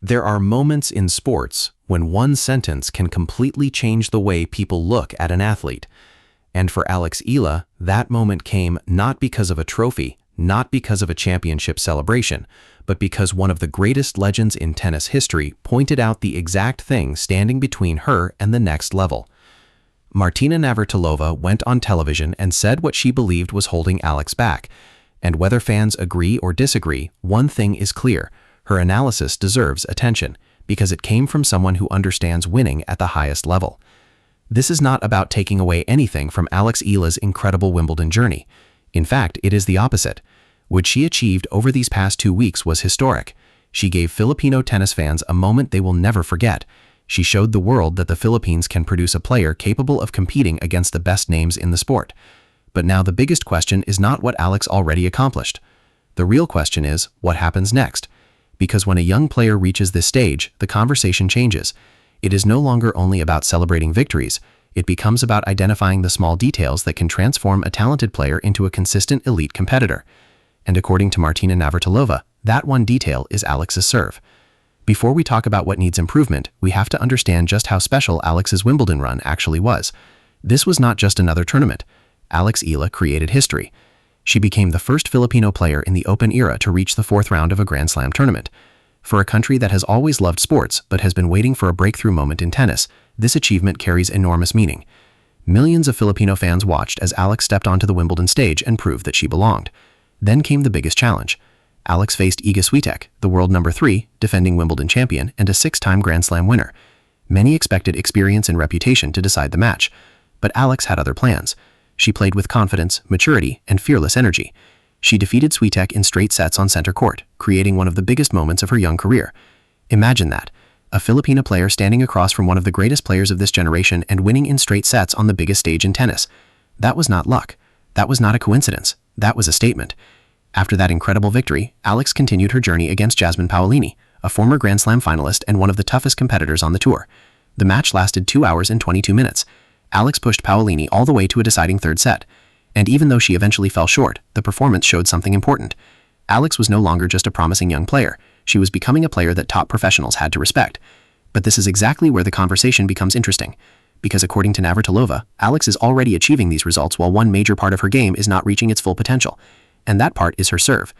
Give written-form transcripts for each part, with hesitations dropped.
There are moments in sports when one sentence can completely change the way people look at an athlete. And for Alex Eala, that moment came not because of a trophy, not because of a championship celebration, but because one of the greatest legends in tennis history pointed out the exact thing standing between her and the next level. Martina Navratilova went on television and said what she believed was holding Alex back. And whether fans agree or disagree, one thing is clear: her analysis deserves attention, because it came from someone who understands winning at the highest level. This is not about taking away anything from Alex Eala's incredible Wimbledon journey. In fact, it is the opposite. What she achieved over these past 2 weeks was historic. She gave Filipino tennis fans a moment they will never forget. She showed the world that the Philippines can produce a player capable of competing against the best names in the sport. But now the biggest question is not what Alex already accomplished. The real question is, what happens next? Because when a young player reaches this stage, the conversation changes. It is no longer only about celebrating victories. It becomes about identifying the small details that can transform a talented player into a consistent elite competitor. And according to Martina Navratilova, that one detail is Alex's serve. Before we talk about what needs improvement, we have to understand just how special Alex's Wimbledon run actually was. This was not just another tournament. Alex Eala created history. She became the first Filipino player in the Open era to reach the 4th round of a Grand Slam tournament. For a country that has always loved sports but has been waiting for a breakthrough moment in tennis, this achievement carries enormous meaning. Millions of Filipino fans watched as Alex stepped onto the Wimbledon stage and proved that she belonged. Then came the biggest challenge. Alex faced Iga Swiatek, the world number 3, defending Wimbledon champion and a 6-time Grand Slam winner. Many expected experience and reputation to decide the match, but Alex had other plans. She played with confidence, maturity, and fearless energy. She defeated Swiatek in straight sets on center court, creating one of the biggest moments of her young career. Imagine that, a Filipina player standing across from one of the greatest players of this generation and winning in straight sets on the biggest stage in tennis. That was not luck. That was not a coincidence. That was a statement. After that incredible victory, Alex continued her journey against Jasmine Paolini, a former Grand Slam finalist and one of the toughest competitors on the tour. The match lasted 2 hours and 22 minutes. Alex pushed Paolini all the way to a deciding 3rd set. And even though she eventually fell short, the performance showed something important. Alex was no longer just a promising young player. She was becoming a player that top professionals had to respect. But this is exactly where the conversation becomes interesting. Because according to Navratilova, Alex is already achieving these results while one major part of her game is not reaching its full potential. And that part is her serve.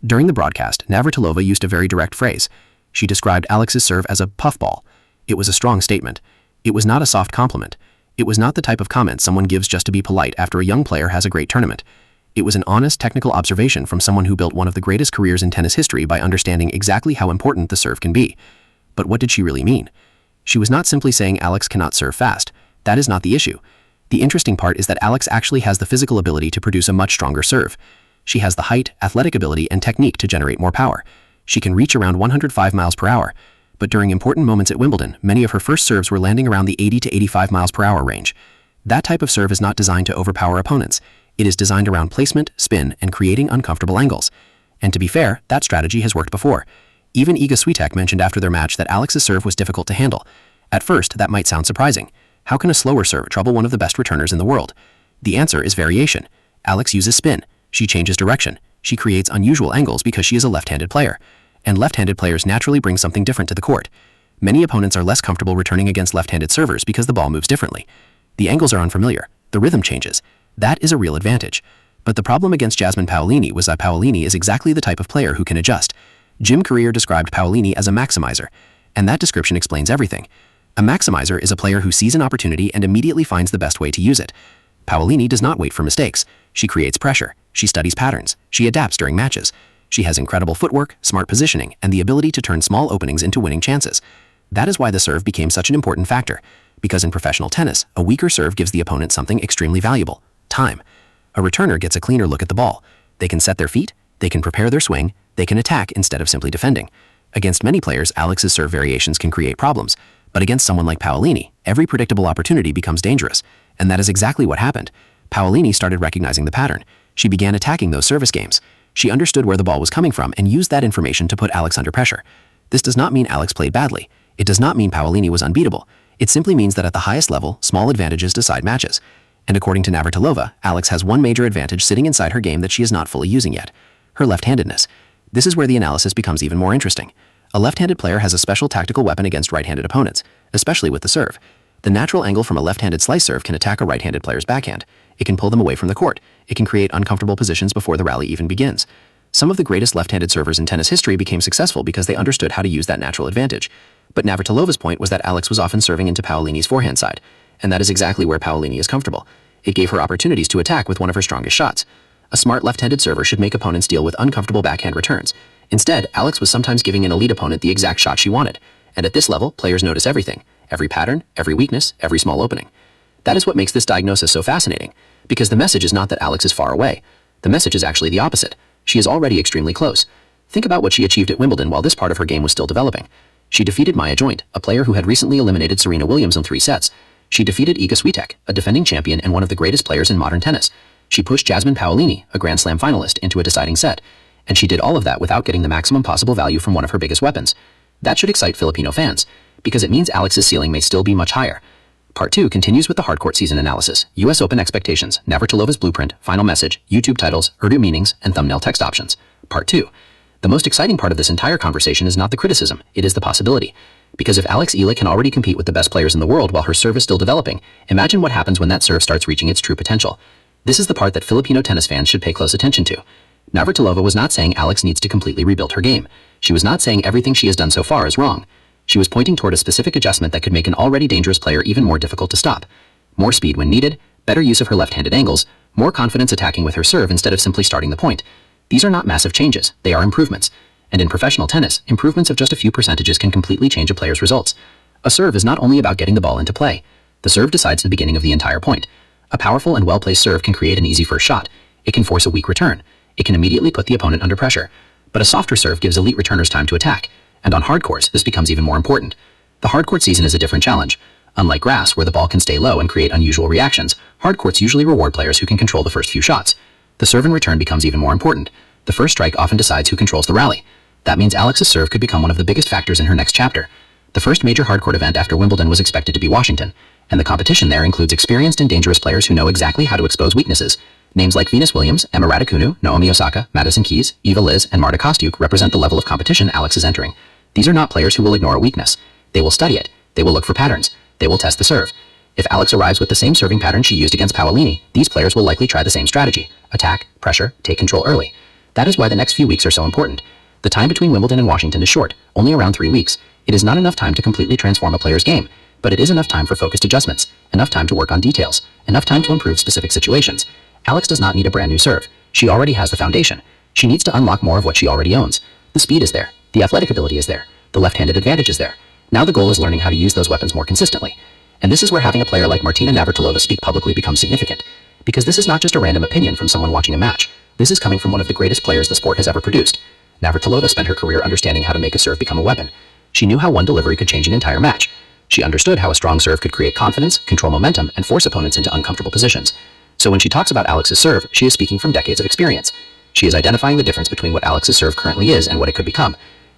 During the broadcast, Navratilova used a very direct phrase. She described Alex's serve as a puffball. It was a strong statement. It was not a soft compliment. It was not the type of comment someone gives just to be polite after a young player has a great tournament. It was an honest technical observation from someone who built one of the greatest careers in tennis history by understanding exactly how important the serve can be. But what did she really mean? She was not simply saying Alex cannot serve fast. That is not the issue. The interesting part is that Alex actually has the physical ability to produce a much stronger serve. She has the height, athletic ability, and technique to generate more power. She can reach around 105 miles per hour. But during important moments at Wimbledon, many of her first serves were landing around the 80 to 85 miles per hour range. That type of serve is not designed to overpower opponents. It is designed around placement, spin, and creating uncomfortable angles. And to be fair, that strategy has worked before. Even Iga Swiatek mentioned after their match that Alex's serve was difficult to handle. At first, that might sound surprising. How can a slower serve trouble one of the best returners in the world? The answer is variation. Alex uses spin. She changes direction. She creates unusual angles because she is a left-handed player. And left-handed players naturally bring something different to the court. Many opponents are less comfortable returning against left-handed servers because the ball moves differently. The angles are unfamiliar. The rhythm changes. That is a real advantage. But the problem against Jasmine Paolini was that Paolini is exactly the type of player who can adjust. Jim Courier described Paolini as a maximizer, and that description explains everything. A maximizer is a player who sees an opportunity and immediately finds the best way to use it. Paolini does not wait for mistakes. She creates pressure. She studies patterns. She adapts during matches. She has incredible footwork, smart positioning, and the ability to turn small openings into winning chances. That is why the serve became such an important factor, because in professional tennis, a weaker serve gives the opponent something extremely valuable: time. A returner gets a cleaner look at the ball. They can set their feet, they can prepare their swing, they can attack instead of simply defending. Against many players, Alex's serve variations can create problems, but against someone like Paolini, every predictable opportunity becomes dangerous, and that is exactly what happened. Paolini started recognizing the pattern. She began attacking those service games. She understood where the ball was coming from and used that information to put Alex under pressure. This does not mean Alex played badly. It does not mean Paolini was unbeatable. It simply means that at the highest level, small advantages decide matches. And according to Navratilova, Alex has one major advantage sitting inside her game that she is not fully using yet: her left-handedness. This is where the analysis becomes even more interesting. A left-handed player has a special tactical weapon against right-handed opponents, especially with the serve. The natural angle from a left-handed slice serve can attack a right-handed player's backhand. It can pull them away from the court. It can create uncomfortable positions before the rally even begins. Some of the greatest left-handed servers in tennis history became successful because they understood how to use that natural advantage. But Navratilova's point was that Alex was often serving into Paolini's forehand side, and that is exactly where Paolini is comfortable. It gave her opportunities to attack with one of her strongest shots. A smart left-handed server should make opponents deal with uncomfortable backhand returns. Instead, Alex was sometimes giving an elite opponent the exact shot she wanted. And at this level, players notice everything. Every pattern, every weakness, every small opening. That is what makes this diagnosis so fascinating, because the message is not that Alex is far away. The message is actually the opposite. She is already extremely close. Think about what she achieved at Wimbledon while this part of her game was still developing. She defeated Maya Joint, a player who had recently eliminated Serena Williams in 3 sets. She defeated Iga Swiatek, a defending champion and one of the greatest players in modern tennis. She pushed Jasmine Paolini, a Grand Slam finalist, into a deciding set. And she did all of that without getting the maximum possible value from one of her biggest weapons. That should excite Filipino fans, because it means Alex's ceiling may still be much higher. Part 2 continues with the hardcourt season analysis, US Open expectations, Navratilova's blueprint, final message, YouTube titles, Urdu meanings, and thumbnail text options. Part 2. The most exciting part of this entire conversation is not the criticism, it is the possibility. Because if Alex Eala can already compete with the best players in the world while her serve is still developing, imagine what happens when that serve starts reaching its true potential. This is the part that Filipino tennis fans should pay close attention to. Navratilova was not saying Alex needs to completely rebuild her game. She was not saying everything she has done so far is wrong. She was pointing toward a specific adjustment that could make an already dangerous player even more difficult to stop. More speed when needed, better use of her left-handed angles, more confidence attacking with her serve instead of simply starting the point. These are not massive changes, they are improvements. And in professional tennis, improvements of just a few percentages can completely change a player's results. A serve is not only about getting the ball into play. The serve decides the beginning of the entire point. A powerful and well-placed serve can create an easy first shot. It can force a weak return. It can immediately put the opponent under pressure. But a softer serve gives elite returners time to attack. And on hard courts, this becomes even more important. The hard court season is a different challenge. Unlike grass, where the ball can stay low and create unusual reactions, hard courts usually reward players who can control the first few shots. The serve and return becomes even more important. The first strike often decides who controls the rally. That means Alex's serve could become one of the biggest factors in her next chapter. The first major hardcourt event after Wimbledon was expected to be Washington, and the competition there includes experienced and dangerous players who know exactly how to expose weaknesses. Names like Venus Williams, Emma Raducanu, Naomi Osaka, Madison Keys, Eva Liz, and Marta Kostyuk represent the level of competition Alex is entering. These are not players who will ignore a weakness. They will study it. They will look for patterns. They will test the serve. If Alex arrives with the same serving pattern she used against Paolini, these players will likely try the same strategy. Attack, pressure, take control early. That is why the next few weeks are so important. The time between Wimbledon and Washington is short, only around 3 weeks. It is not enough time to completely transform a player's game, but it is enough time for focused adjustments, enough time to work on details, enough time to improve specific situations. Alex does not need a brand new serve. She already has the foundation. She needs to unlock more of what she already owns. The speed is there. The athletic ability is there. The left-handed advantage is there. Now the goal is learning how to use those weapons more consistently. And this is where having a player like Martina Navratilova speak publicly becomes significant. Because this is not just a random opinion from someone watching a match. This is coming from one of the greatest players the sport has ever produced. Navratilova spent her career understanding how to make a serve become a weapon. She knew how one delivery could change an entire match. She understood how a strong serve could create confidence, control momentum, and force opponents into uncomfortable positions. So when she talks about Alex's serve, she is speaking from decades of experience. She is identifying the difference between what Alex's serve currently is and what it could become.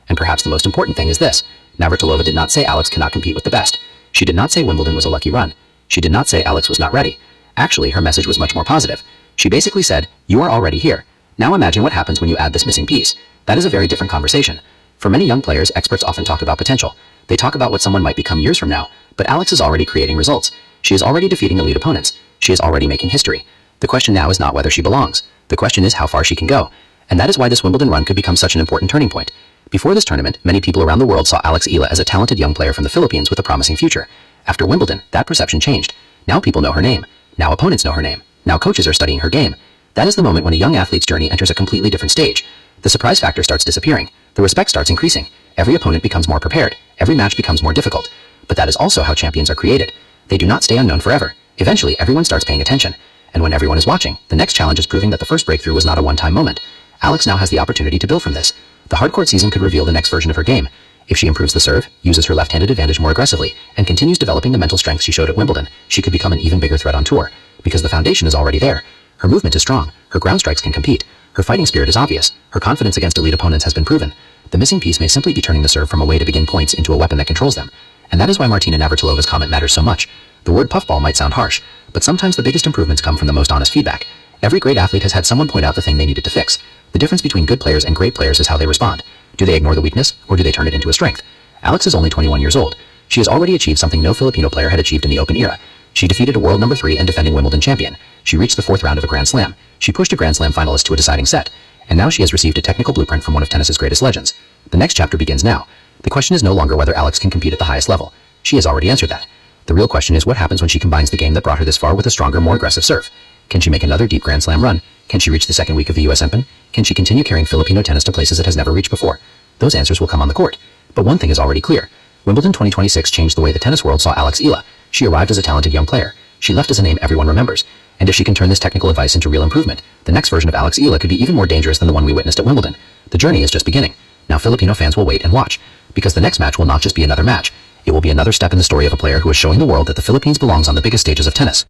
And perhaps the most important thing is this. Navratilova did not say Alex cannot compete with the best. She did not say Wimbledon was a lucky run. She did not say Alex was not ready. Actually, her message was much more positive. She basically said, you are already here. Now imagine what happens when you add this missing piece. That is a very different conversation. For many young players, experts often talk about potential. They talk about what someone might become years from now, but Alex is already creating results. She is already defeating elite opponents. She is already making history. The question now is not whether she belongs. The question is how far she can go. And that is why this Wimbledon run could become such an important turning point. Before this tournament, many people around the world saw Alex Eala as a talented young player from the Philippines with a promising future. After Wimbledon, that perception changed. Now people know her name. Now opponents know her name. Now coaches are studying her game. That is the moment when a young athlete's journey enters a completely different stage. The surprise factor starts disappearing. The respect starts increasing. Every opponent becomes more prepared. Every match becomes more difficult. But that is also how champions are created. They do not stay unknown forever. Eventually, everyone starts paying attention. And when everyone is watching, the next challenge is proving that the first breakthrough was not a one-time moment. Alex now has the opportunity to build from this. The hardcourt season could reveal the next version of her game. If she improves the serve, uses her left-handed advantage more aggressively, and continues developing the mental strength she showed at Wimbledon, she could become an even bigger threat on tour. Because the foundation is already there. Her movement is strong. Her ground strikes can compete. Her fighting spirit is obvious. Her confidence against elite opponents has been proven. The missing piece may simply be turning the serve from a way to begin points into a weapon that controls them. And that is why Martina Navratilova's comment matters so much. The word puffball might sound harsh, but sometimes the biggest improvements come from the most honest feedback. Every great athlete has had someone point out the thing they needed to fix. The difference between good players and great players is how they respond. Do they ignore the weakness, or do they turn it into a strength? Alex is only 21 years old. She has already achieved something no Filipino player had achieved in the Open era. She defeated a world number 3 and defending Wimbledon champion. She reached the 4th round of a Grand Slam. She pushed a Grand Slam finalist to a deciding set. And now she has received a technical blueprint from one of tennis's greatest legends. The next chapter begins now. The question is no longer whether Alex can compete at the highest level. She has already answered that. The real question is what happens when she combines the game that brought her this far with a stronger, more aggressive serve. Can she make another deep Grand Slam run? Can she reach the second week of the US Open? Can she continue carrying Filipino tennis to places it has never reached before? Those answers will come on the court. But one thing is already clear. Wimbledon 2026 changed the way the tennis world saw Alex Eala. She arrived as a talented young player. She left as a name everyone remembers. And if she can turn this technical advice into real improvement, the next version of Alex Eala could be even more dangerous than the one we witnessed at Wimbledon. The journey is just beginning. Now Filipino fans will wait and watch. Because the next match will not just be another match. It will be another step in the story of a player who is showing the world that the Philippines belongs on the biggest stages of tennis.